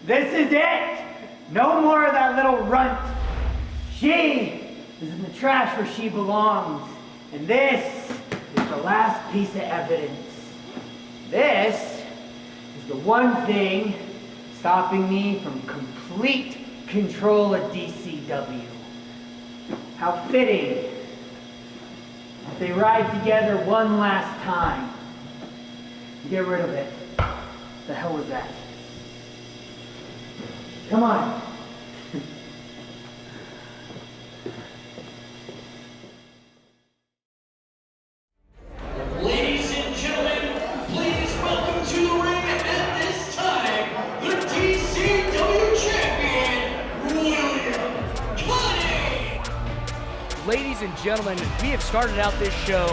This is it! No more of that little runt. She is in the trash where she belongs. And this is the last piece of evidence. This is the one thing stopping me from complete control of DCW. How fitting that they ride together one last time. Get rid of it. The hell was that? Come on. Ladies and gentlemen, please welcome to the ring at this time, the DCW champion, William Palé. Ladies and gentlemen, we have started out this show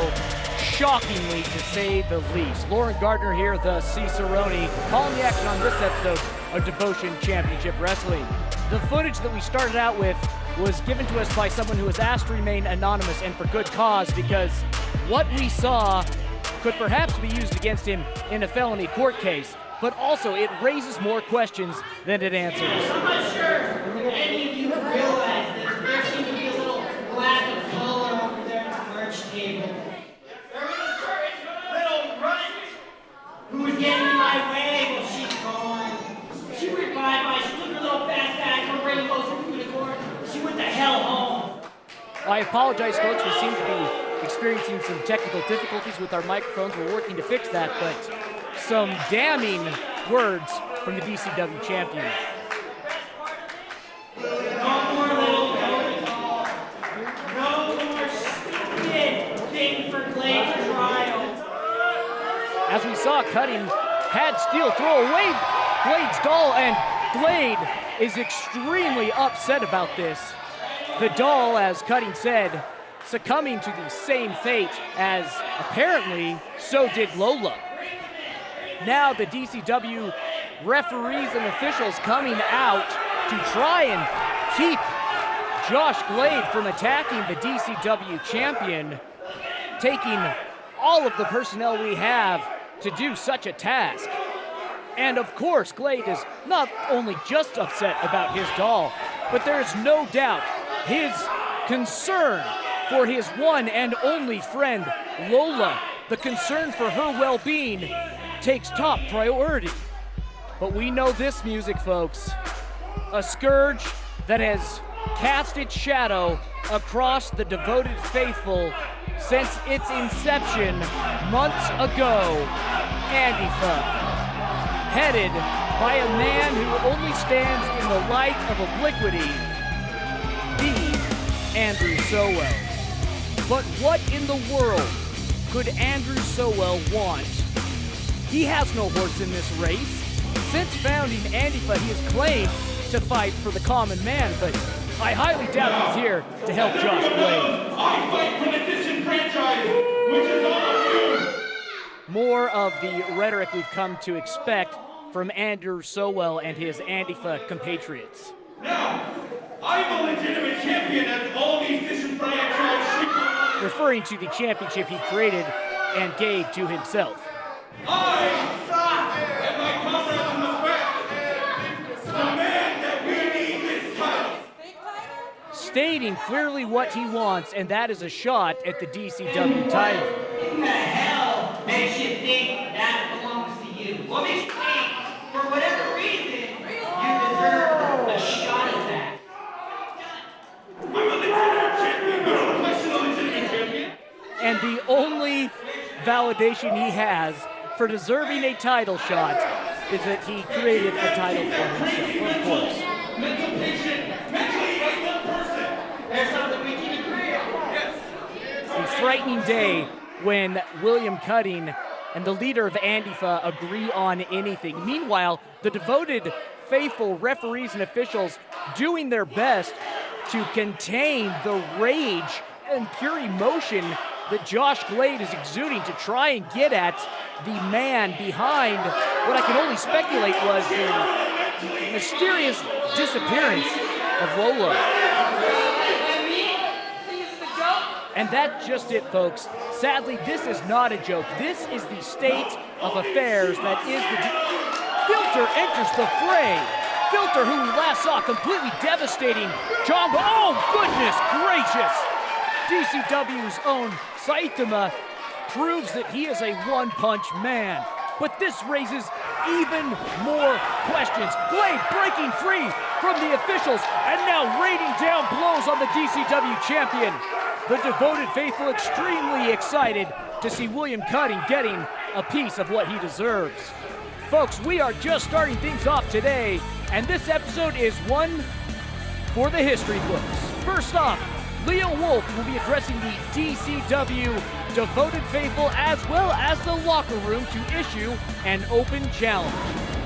shockingly, to say the least. Lauren Gardner here, the Cicerone, calling the action on this episode of Devotion Championship Wrestling. The footage that we started out with was given to us by someone who was asked to remain anonymous, and for good cause, because what we saw could perhaps be used against him in a felony court case, but also it raises more questions than it answers. I'm not sure any of you realize that there seems to be a little lack of color over there at the merch table. There was a certain little runt who was getting in my way. Well, she's gone. She went by, she took her little backpack, her rainbows through the court. She went the hell home. I apologize, folks. We seem to be experiencing some technical difficulties with our microphones. We're working to fix that, but some damning words from the DCW champion. No more little go-to-call. No more stupid thing for Glade trial. As we saw, Cutting had Steel throw away Glade's doll, and Glade is extremely upset about this. The doll, as Cutting said, succumbing to the same fate as, apparently, so did Lola. Now the DCW referees and officials coming out to try and keep Josh Glade from attacking the DCW champion, taking all of the personnel we have to do such a task. And of course, Glade is not only just upset about his doll, but there is no doubt his concern for his one and only friend, Lola, the concern for her well-being, takes top priority. But we know this music, folks. A scourge that has cast its shadow across the devoted faithful since its inception months ago. Antifa, headed by a man who only stands in the light of obliquity, the Andrew Sowell. But what in the world could Andrew Sowell want? He has no horse in this race. Since founding Antifa, he has claimed to fight for the common man, but I highly doubt he's here to help Josh Glade. I fight for the disenfranchised, which is all of you. More of the rhetoric we've come to expect from Andrew Sowell and his Antifa compatriots. Now, I'm a legitimate champion as all these disenfranchised sheep. Referring to the championship he created and gave to himself. I and my comrades in the back demand that we need this title. Stating clearly what he wants, and that is a shot at the DCW title. Who the hell makes you think that belongs to you? What makes you think, for whatever reason, you deserve a shot at that? I'm a legitimate champion. You don't question a legitimate champion. And the only validation he has for deserving a title shot is that he created a title for himself, of course. Mental patient, mentally able person. There's something we can agree on. Yes. A frightening day when William Cutting and the leader of Antifa agree on anything. Meanwhile, the devoted, faithful referees and officials doing their best to contain the rage and pure emotion that Josh Glade is exuding to try and get at the man behind what I can only speculate was the mysterious disappearance of Lola. And that's just it, folks. Sadly, this is not a joke. This is the state of affairs that is the Filter enters the fray Filter, who we last saw completely devastating Jumbo. Oh, goodness gracious! DCW's own Saitama proves that he is a one-punch man. But this raises even more questions. Blade breaking free from the officials and now raining down blows on the DCW champion. The devoted faithful extremely excited to see William Cutting getting a piece of what he deserves. Folks, we are just starting things off today, and this episode is one for the history books. First off, Leo Wolf will be addressing the DCW devoted faithful as well as the locker room to issue an open challenge.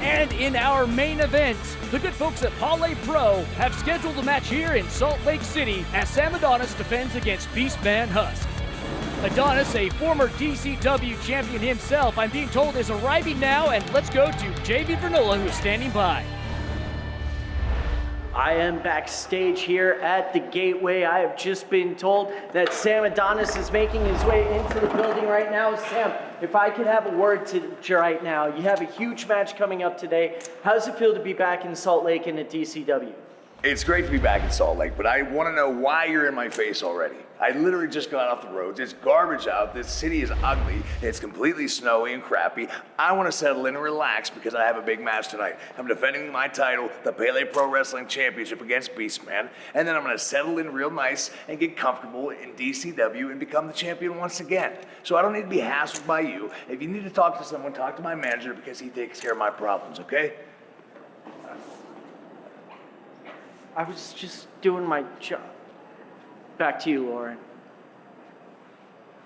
And in our main event, the good folks at Palé Pro have scheduled a match here in Salt Lake City as Sam Adonis defends against Beastman Husk. Adonis, a former DCW champion himself, I'm being told is arriving now, and let's go to JV Vernola, who is standing by. I am backstage here at the Gateway. I have just been told that Sam Adonis is making his way into the building right now. Sam, if I could have a word to you right now. You have a huge match coming up today. How does it feel to be back in Salt Lake and at DCW? It's great to be back in Salt Lake, but I want to know why you're in my face already. I literally just got off the roads. It's garbage out. This city is ugly. It's completely snowy and crappy. I want to settle in and relax because I have a big match tonight. I'm defending my title, the Palé Pro Wrestling Championship against Beastman, and then I'm going to settle in real nice and get comfortable in DCW and become the champion once again. So I don't need to be hassled by you. If you need to talk to someone, talk to my manager because he takes care of my problems, okay? I was just doing my job. Back to you, Lauren.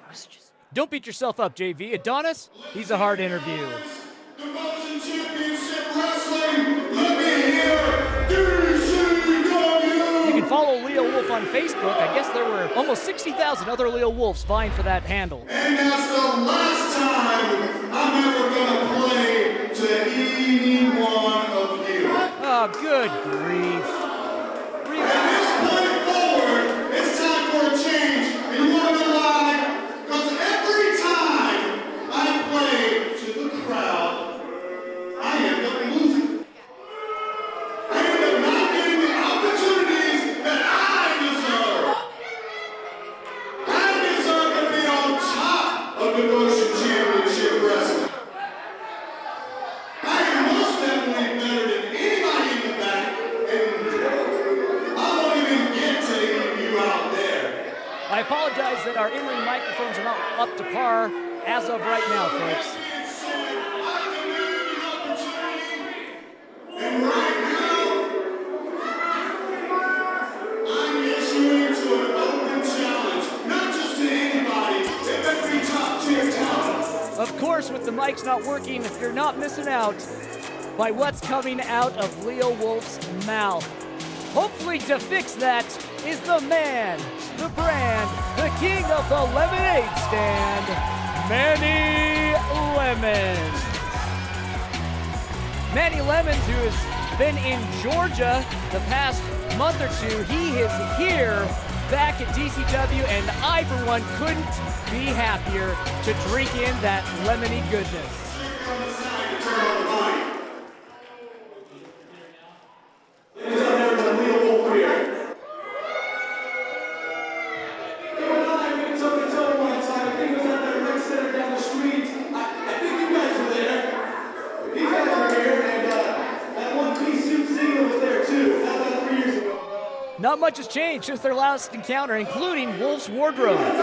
I was just... Don't beat yourself up, JV. Adonis, he's a hard interview. Devotion Championship Wrestling, let me hear DCW! You can follow Leo Wolf on Facebook. I guess there were almost 60,000 other Leo Wolves vying for that handle. And that's the last time I'm ever gonna play to any one of you. Oh, good grief. At this point forward, it's time for a change. And you wanna know why? Because every time I play to the crowd, I end up losing. I end up not getting the opportunities that I deserve. I deserve to be on top of Devotion Championship Wrestling. I am most definitely better than anybody in the back, and I won't even get to any of you out there. I apologize that our in-ring microphones are not up to par as of right now, folks. And right now, I'm issuing to an open challenge, not just to anybody, to every top-tier talent. Of course, with the mics not working, you're not missing out by what's coming out of Leo Wolf's mouth. Hopefully to fix that is the man, the brand, the king of the lemonade stand, Manny Lemons. Manny Lemons, who has been in Georgia the past month or two, he is here back at DCW, and I, for one, couldn't be happier to drink in that lemony goodness. On the side to turn on the volume. Not much has changed since their last encounter, including Wolf's wardrobe. I'm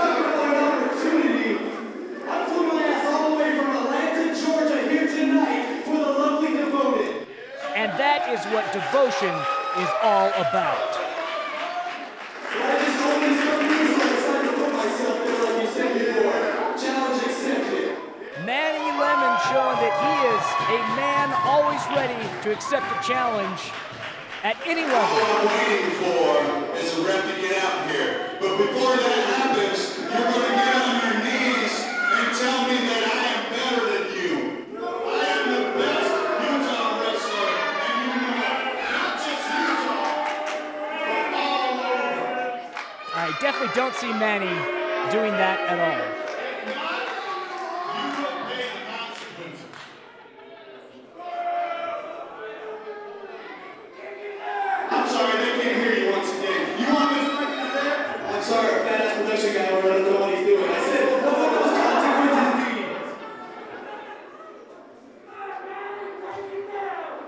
flew my ass all the way from Atlanta, Georgia here tonight for the lovely Devoted. And that is what devotion is all about. I just told these young people I decided to put myself there like you said before. Challenge accepted. Manny Lemon showing that he is a man always ready to accept a challenge at any level. What I'm waiting for is a rep to get out here. But before that happens, you're going to get on your knees and tell me that I am better than you. I am the best Utah wrestler, and you know it. Not just Utah, but all over. I definitely don't see Manny doing that at all. You will pay the consequences. production guy over there doesn't know what he's doing. I said, what those consequences mean?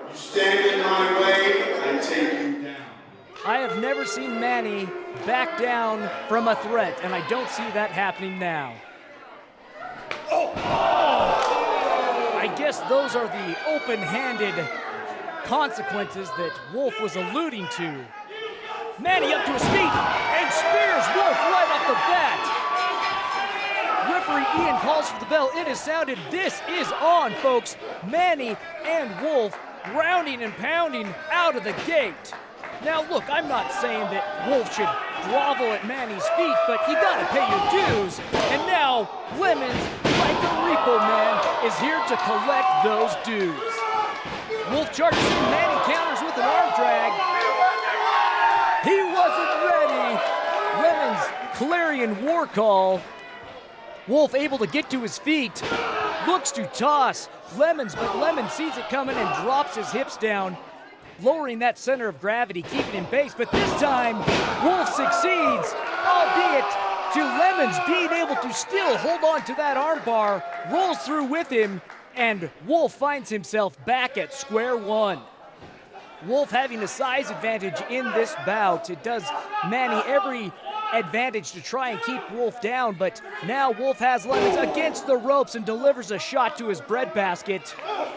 You stand in my way, I take you down. I have never seen Manny back down from a threat, and I don't see that happening now. I guess those are the open-handed consequences that Wolf was alluding to. Manny up to his feet and spears Wolf right off the bat. Referee Ian calls for the bell. It has sounded. This is on, folks. Manny and Wolf grounding and pounding out of the gate. Now, look, I'm not saying that Wolf should grovel at Manny's feet, but you gotta pay your dues. And now, Lemons, like a repo man, is here to collect those dues. Wolf charges in, Manny counters with an arm drag. He wasn't ready. Lemons, clarion war call. Wolf able to get to his feet, looks to toss Lemons, but Lemons sees it coming and drops his hips down, lowering that center of gravity, keeping him base. But this time, Wolf succeeds, albeit to Lemons being able to still hold on to that arm bar, rolls through with him, and Wolf finds himself back at square one. Wolf having a size advantage in this bout. It does Manny every advantage to try and keep Wolf down, but now Wolf has Lemons against the ropes and delivers a shot to his breadbasket.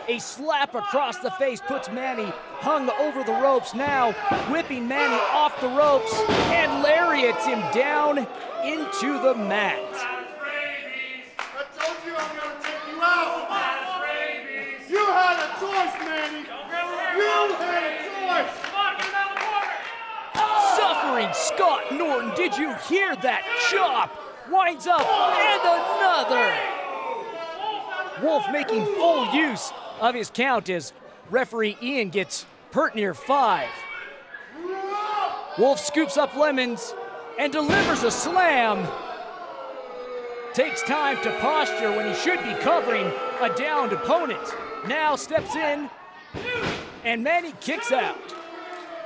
A slap across the face puts Manny hung over the ropes, now whipping Manny off the ropes and lariats him down into the mat. I told you I'm gonna take you out. You had a choice, Manny. You had a choice. Suffering Scott Norton, did you hear that chop? Winds up and another. Wolf making full use of his count as referee Ian gets pert near 5. Wolf scoops up Lemons and delivers a slam. Takes time to posture when he should be covering a downed opponent. Now steps in and Manny kicks out.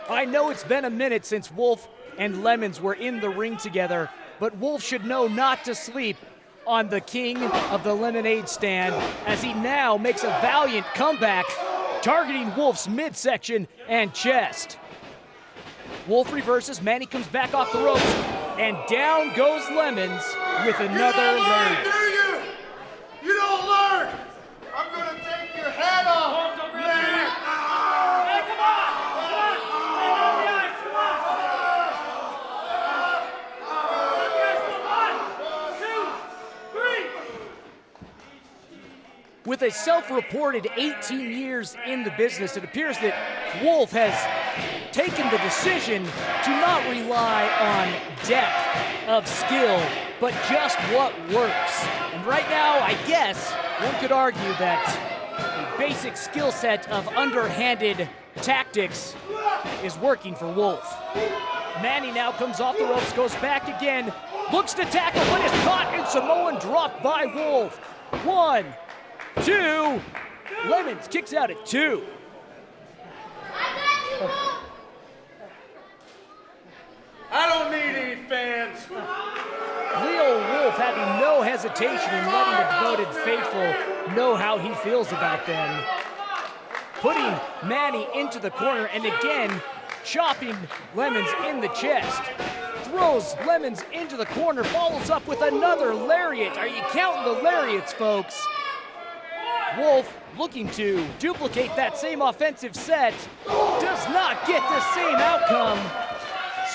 I know it's been a minute since Wolf and Lemons were in the ring together, but Wolf should know not to sleep on the king of the lemonade stand as he now makes a valiant comeback, targeting Wolf's midsection and chest. Wolf reverses, Manny comes back off the ropes, and down goes Lemons with another lariat. You don't learn. I'm gonna take your head off, man. With a self-reported 18 years in the business, it appears that Wolf has taken the decision to not rely on depth of skill, but just what works. And right now, I guess, one could argue that a basic skill set of underhanded tactics is working for Wolf. Manny now comes off the ropes, goes back again, looks to tackle, but is caught and Samoan dropped by Wolf. 1, 2, Lemons kicks out at 2. I don't need any fans. Leo Wolf having no hesitation in letting the devoted faithful know how he feels about them. Putting Manny into the corner and again chopping Lemons in the chest. Throws Lemons into the corner, follows up with another lariat. Are you counting the lariats, folks? Wolf looking to duplicate that same offensive set. Does not get the same outcome.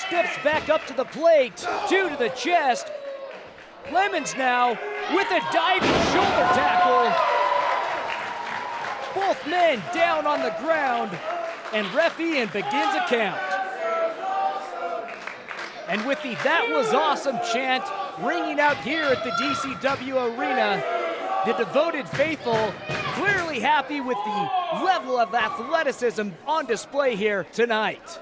Steps back up to the plate, 2 to the chest. Lemons now with a diving shoulder tackle. Both men down on the ground, and Ref Ian begins a count. And with the "That was awesome" chant ringing out here at the DCW arena, the devoted faithful clearly happy with the level of athleticism on display here tonight.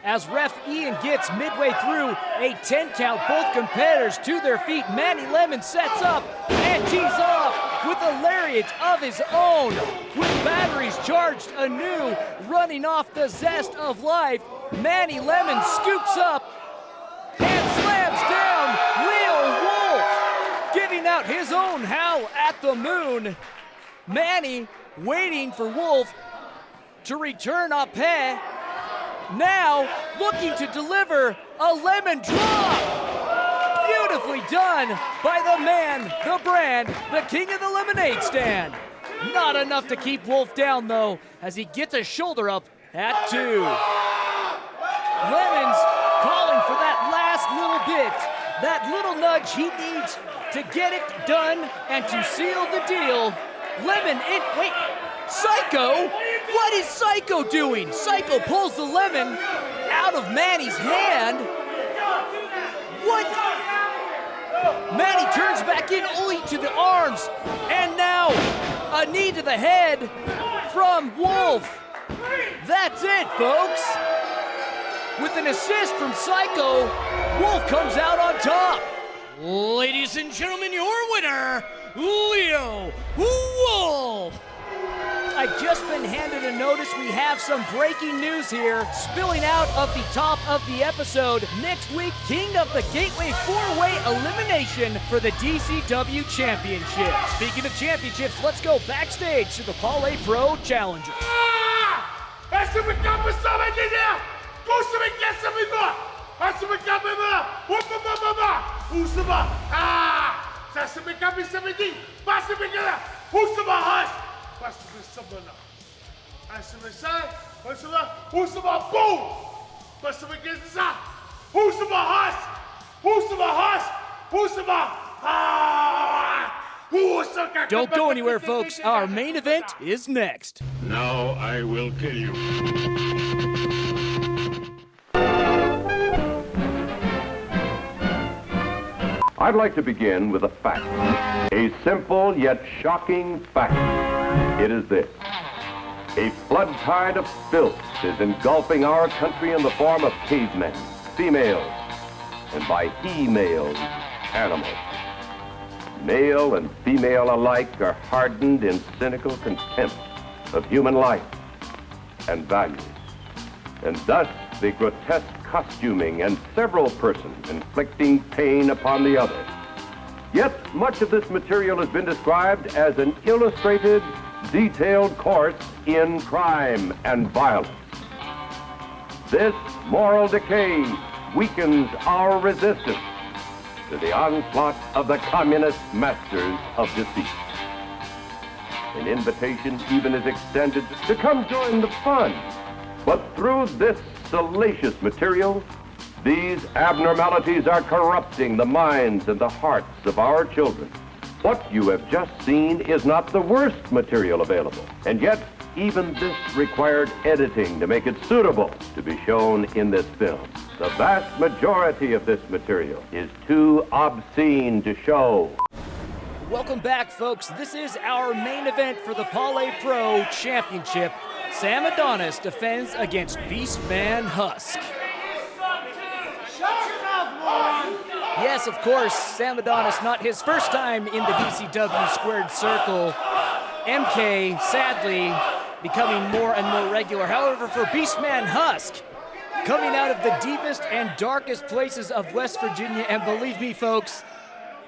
As Ref Ian gets midway through a 10 count, both competitors to their feet. Manny Lemons sets up and tees off with a lariat of his own. With batteries charged anew, running off the zest of life, Manny Lemons scoops up and slams down the moon. Manny waiting for Wolf to return up Palé. Now looking to deliver a lemon drop. Beautifully done by the man, the brand, the king of the lemonade stand. Not enough to keep Wolf down though, as he gets a shoulder up at 2. Lemons calling for that last little bit, that little nudge he needs to get it done and to seal the deal. Lemon in, wait, Psycho? What is Psycho doing? Psycho pulls the lemon out of Manny's hand. What? Manny turns back in only to the arms, and now a knee to the head from Wolf. That's it, folks. With an assist from Psycho, Wolf comes out on top. Ladies and gentlemen, your winner, Leo Wolf. I've just been handed a notice. We have some breaking news here spilling out of the top of the episode. Next week, King of the Gateway 4-way elimination for the DCW Championship. Speaking of championships, let's go backstage to the Palé Pro Challenger. Don't go anywhere, folks. Our main event is next. Now I will kill you. I'd like to begin with a fact. A simple yet shocking fact. It is this. A flood tide of filth is engulfing our country in the form of cavemen, females, and by he-males, animals. Male and female alike are hardened in cynical contempt of human life and values. And thus the grotesque costuming and several persons inflicting pain upon the other. Yet much of this material has been described as an illustrated, detailed course in crime and violence. This moral decay weakens our resistance to the onslaught of the communist masters of deceit. An invitation even is extended to come join the fun. But through this salacious material, these abnormalities are corrupting the minds and the hearts of our children. What you have just seen is not the worst material available, and yet even this required editing to make it suitable to be shown in this film. The vast majority of this material is too obscene to show. Welcome back, folks. This is our main event for the Palé Pro Championship. Sam Adonis defends against Beastman Husk. Yes, of course, Sam Adonis, not his first time in the DCW squared circle. MK, sadly, becoming more and more regular. However, for Beastman Husk, coming out of the deepest and darkest places of West Virginia, and believe me, folks,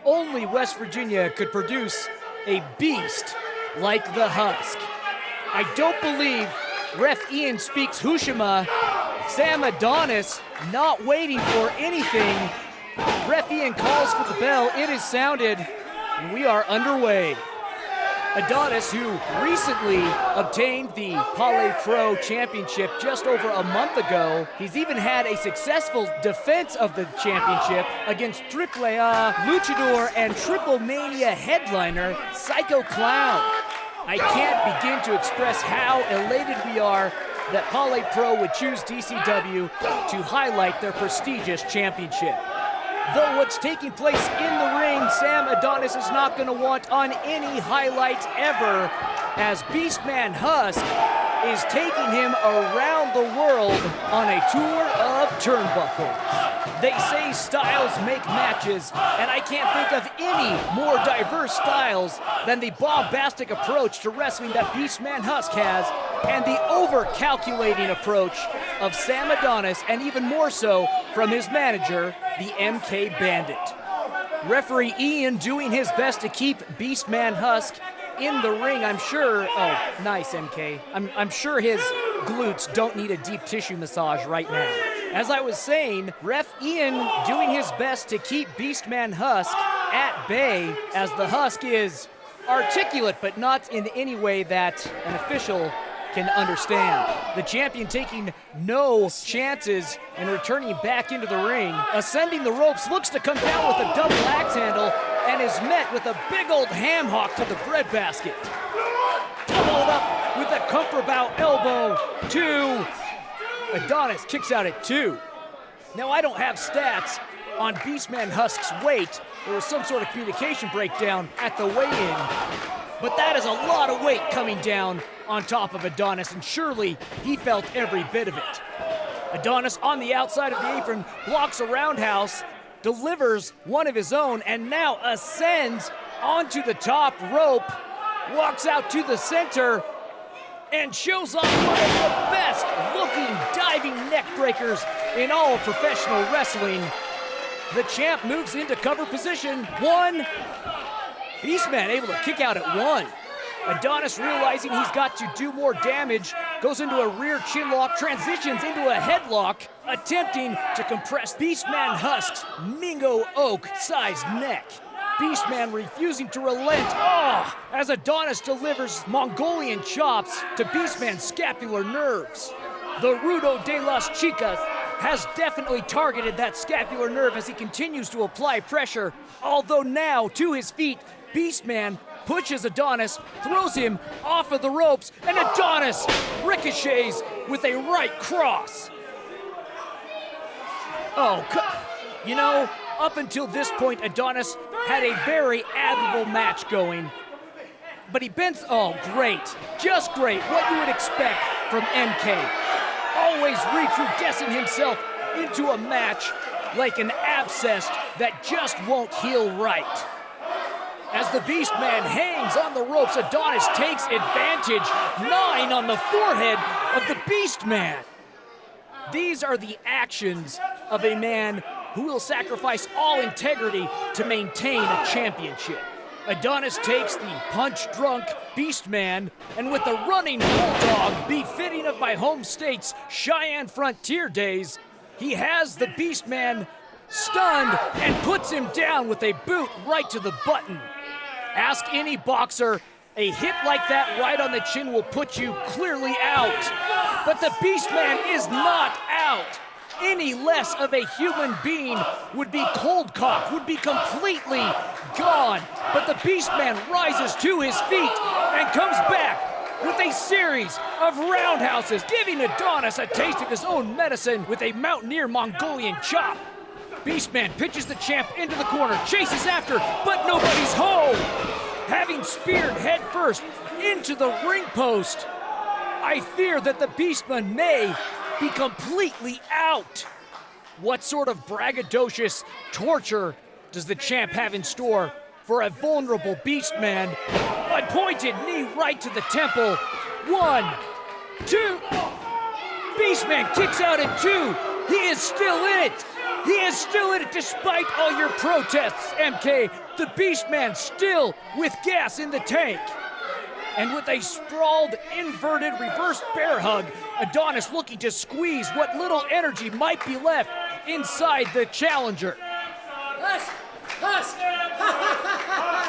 only West Virginia could produce a beast like the Husk. I don't believe Ref Ian speaks Hushima. Sam Adonis not waiting for anything. Ref Ian calls for the bell. It is sounded, and we are underway. Adonis, who recently obtained the Palé Pro Championship just over a month ago, he's even had a successful defense of the championship against AAA Luchador and Triple Mania headliner Psycho Clown. I can't begin to express how elated we are that Palé Pro would choose DCW to highlight their prestigious championship. Though what's taking place in the ring, Sam Adonis is not going to want on any highlights ever, as Beastman Husk is taking him around the world on a tour of turnbuckles. They say styles make matches, and I can't think of any more diverse styles than the bombastic approach to wrestling that Beastman Husk has, and the over-calculating approach of Sam Adonis, and even more so from his manager, the MK Bandit. Referee Ian doing his best to keep Beastman Husk in the ring. I'm sure, oh, nice, MK. I'm sure his glutes don't need a deep tissue massage right now. As I was saying, Ref Ian doing his best to keep Beastman Husk at bay, as the Husk is articulate, but not in any way that an official can understand. The champion taking no chances and returning back into the ring. Ascending the ropes, looks to come down with a double axe handle and is met with a big old ham hock to the breadbasket. Followed up with a comfort bow elbow to Adonis, kicks out at 2. Now I don't have stats on Beastman Husk's weight. There was some sort of communication breakdown at the weigh-in, but that is a lot of weight coming down on top of Adonis, and surely he felt every bit of it. Adonis on the outside of the apron, blocks a roundhouse, delivers one of his own, and now ascends onto the top rope, walks out to the center, and shows off one of the best looking diving neck breakers in all of professional wrestling. The champ moves into cover position. 1. Beastman able to kick out at 1. Adonis realizing he's got to do more damage, goes into a rear chin lock, transitions into a headlock, attempting to compress Beastman Husk's Mingo Oak-sized neck. Beastman refusing to relent, as Adonis delivers Mongolian chops to Beastman's scapular nerves. The Rudo de las Chicas has definitely targeted that scapular nerve as he continues to apply pressure, although now, to his feet, Beastman pushes Adonis, throws him off of the ropes, and Adonis ricochets with a right cross. You know, up until this point, Adonis had a very admirable match going, but he bent, great, just great, what you would expect from MK. Always recrudescing himself into a match like an abscess that just won't heal right. As the Beastman hangs on the ropes, Adonis takes advantage, 9 on the forehead of the Beastman. These are the actions of a man who will sacrifice all integrity to maintain a championship. Adonis takes the punch-drunk Beastman, and with a running bulldog befitting of my home state's Cheyenne Frontier days, he has the Beastman stunned and puts him down with a boot right to the button. Ask any boxer, a hit like that right on the chin will put you clearly out. But the Beastman is not out. Any less of a human being would be cold-cocked, would be completely gone. But the Beastman rises to his feet and comes back with a series of roundhouses, giving Adonis a taste of his own medicine with a Mountaineer Mongolian chop. Beastman pitches the champ into the corner, chases after, but nobody's home. Having speared headfirst into the ring post, I fear that the Beastman may be completely out. What sort of braggadocious torture does the champ have in store for a vulnerable Beastman? A pointed knee right to the temple. 1, 2. Beastman kicks out at 2. He is still in it. He is still in it despite all your protests, MK. The Beastman still with gas in the tank. And with a sprawled, inverted reverse bear hug, Adonis looking to squeeze what little energy might be left inside the challenger. Husk!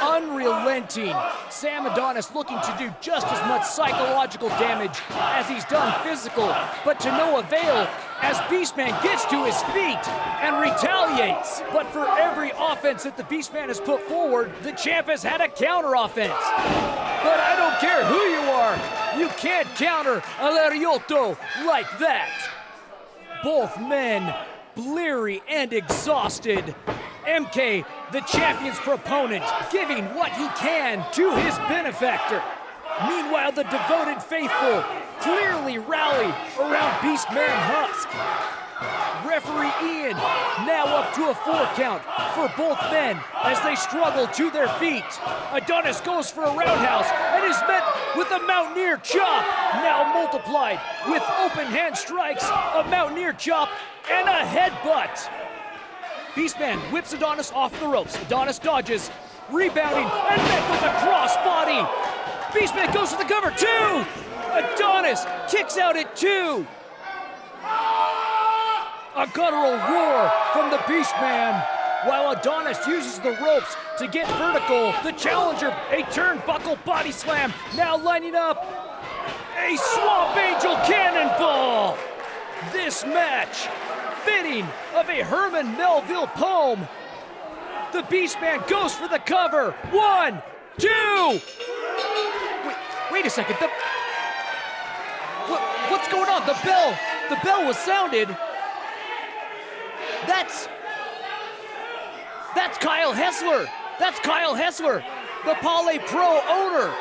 Unrelenting, Sam Adonis looking to do just as much psychological damage as he's done physical, but to no avail as Beastman gets to his feet and retaliates. But for every offense that the Beastman has put forward, the champ has had a counter offense. But I don't care who you are, you can't counter a Lariotto like that. Both men bleary and exhausted. MK, the champion's proponent, giving what he can to his benefactor. Meanwhile, the devoted faithful clearly rally around Beastman Husk. Referee Ian now up to a 4 count for both men as they struggle to their feet. Adonis goes for a roundhouse and is met with a Mountaineer chop, now multiplied with open hand strikes, a Mountaineer chop, and a headbutt. Beastman whips Adonis off the ropes. Adonis dodges, rebounding, and met with a crossbody. Beastman goes for the cover, 2! Adonis kicks out at 2. A guttural roar from the Beastman. While Adonis uses the ropes to get vertical, the challenger, a turnbuckle body slam, now lining up a Swamp Angel Cannonball. This match, fitting of a Herman Melville poem. The Beastman goes for the cover. 1, 2. Wait a second. What's going on? The bell was sounded. That's Kyle Hessler. That's Kyle Hessler, the Palé Pro owner.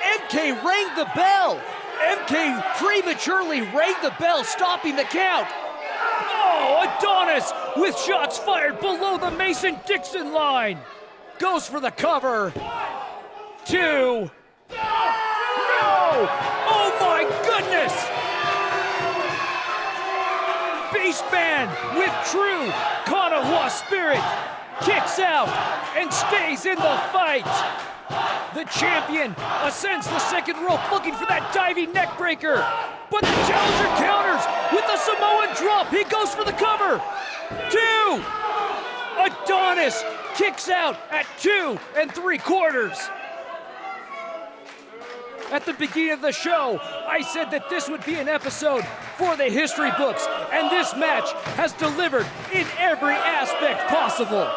MK rang the bell. MK prematurely rang the bell, stopping the count. Oh, Adonis with shots fired below the Mason-Dixon line. Goes for the cover. 2. No! Oh my goodness! Beastman with true Kanawa spirit kicks out and stays in the fight. The champion ascends the second rope looking for that diving neck breaker. But the challenger counters with a Samoan drop. He goes for the cover. 2. Adonis kicks out at 2 3/4. At the beginning of the show, I said that this would be an episode for the history books, and this match has delivered in every aspect possible.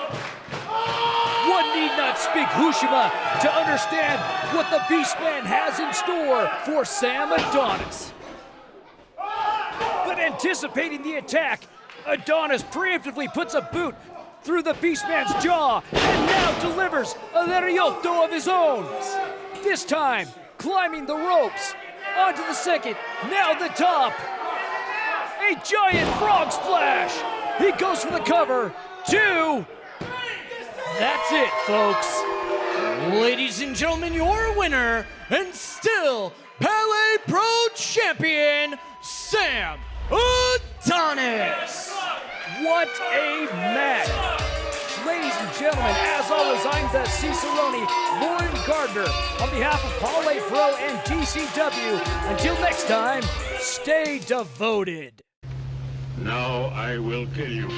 One need not speak Hushima to understand what the Beastman has in store for Sam Adonis. But anticipating the attack, Adonis preemptively puts a boot through the Beastman's jaw and now delivers a Lariotto of his own. This time, climbing the ropes, onto the second, now the top. A giant frog splash. He goes for the cover. 2. That's it, folks. Ladies and gentlemen, your winner, and still Palé Pro Champion, Sam Adonis. What a match. Ladies and gentlemen, as always, I'm the Cicerone, Lauren Gardner, on behalf of Palé Pro and DCW. Until next time, stay devoted. Now I will kill you.